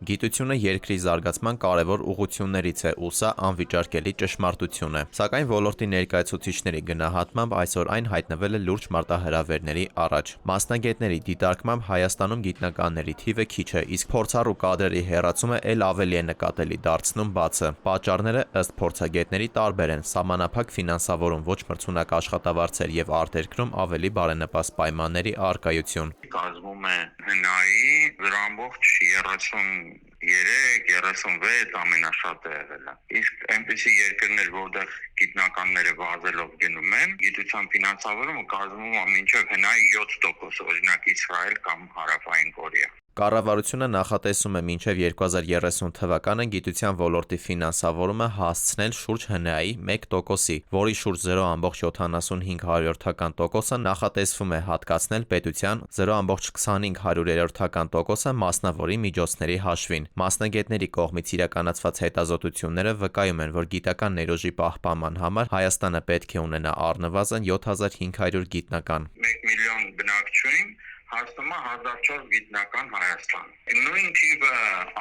Գիտությունը երկրի զարգացման կարևոր ուղղություններից է ու սա անվիճարկելի ճշմարտություն է։ Սակայն ոլորտի ներկայացուցիչների գնահատմամբ այսօր այն հայտնվել է լուրջ մարտահրավերների առաջ։ Մասնագետների դիտարկմամբ Հայաստանում գիտնականների թիվը քիչ է, իսկ փորձառու կադրերի հեռացումը էլ ավելի է նկատելի դարձնում բացը։ Պատճառները ըստ փորձագետների տարբեր են՝ սահմանափակ ֆինանսավորում, ոչ մրցունակ աշխատավարձեր եւ արտերկրում ավելի բարենպաստ պայմանների առկայություն։ Կազմում է հնայի դրա ամբողջ 33-36 ամենաշատը եղել է։ Իսկ այնպիսի երկրներ, որտեղ գիտնականները բազելով գնում են, գիտության ֆինանսավորումը կազմում է մինչև հնայի 7%, օրինակ Իսրայել կամ Հարավային Կորեա։ Կառավարությունը նախատեսում է մինչև 2030 թվականը գիտության ոլորտի ֆինանսավորումը հասցնել շուրջ հնայի 1%-ի, որի շուրջ 0,75%-ը նախատեսվում է հատկացնել պետության, 0,25%-ը մասնավորի միջոցների հաշվին։ Մասնագետների կողմից իրականացված հետազոտությունները վկայում են, որ գիտական ներուժի պահպանման համար Հայաստանը պետք է ունենա առնվազն 7500 գիտնական։ 1 միլիոն բնակչություն հասնում է 1400 գիտնական Հայաստան։ Նույն թիվը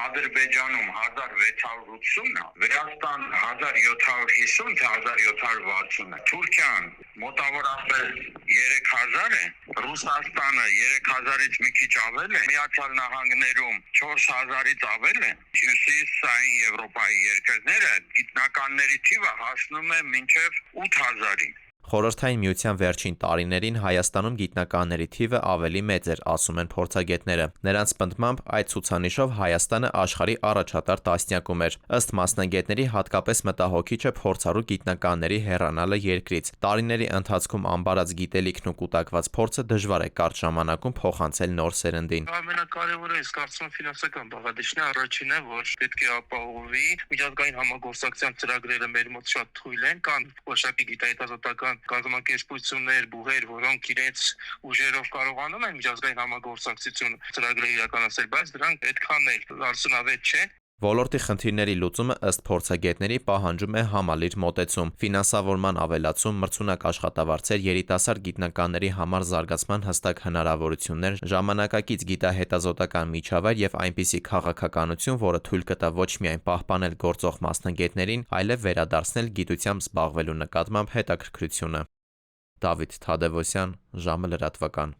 Ադրբեջանում 1680 է, Վրաստան 1750 թե 1760 է, Թուրքիան մոտավորապես 3000 է, Ռուսաստանը 3000-ից մի քիչ ավել է, Միացյալ Նահանգներում 4000-ից ավել է, Հյուսիսային Եվրոպայի երկրները գիտնականների թիվը հասնում է մինչև 8000-ի։ Խորհրդային Միության վերջին տարիներին Հայաստանում գիտնականների թիվը ավելի մեծ էր, ասում են փորձագետները։ Նրանց պնդմամբ այդ ցուցանիշով Հայաստանը աշխարհի առաջատար տասնյակում էր։ Ըստ մասնագետների հատկապես մտահոգիչ է փորձառու գիտնականների հեռանալը երկրից։ Տարիների ընթացքում ամբարած գիտելիքն ու կուտակված փորձը դժվար է կարճ ժամանակում փոխանցել նոր սերնդին։ Ամենակարևորը ես կարծում եմ ֆինանսական բաղադրիչն է, առաջինը, որ պետք է ապահովի միջազգային համագործակցության ծրագրերը մեր մոտ շատ թույլ են, կան որոշակի գիտահետազոտական կազմակերպություններ, բուհեր, որոնք իրենց ուժերով կարողանում են միջազգային համագործակցություն ծրագրեր իրականացնել, բայց դրանք այդքան էլ արդյունավետ չեն։ Ոլորտի խնդիրների լուծումը ըստ փորձագետների պահանջում է համալիր մոտեցում, ֆինանսավորման ավելացում, մրցունակ աշխատավարձեր, երիտասարդ գիտնականների համար զարգացման հստակ հնարավորություններ, ժամանակակից գիտահետազոտական միջավայր եւ այնպիսի քաղաքականություն, որը թույլ կտա ոչ միայն պահպանել գործող մասնագետներին, այլև վերադարձնել գիտությամբ զբաղվելու նկատմամբ հետաքրքրությունը։ Դավիթ Թադևոսյան, ժամը լրատվական։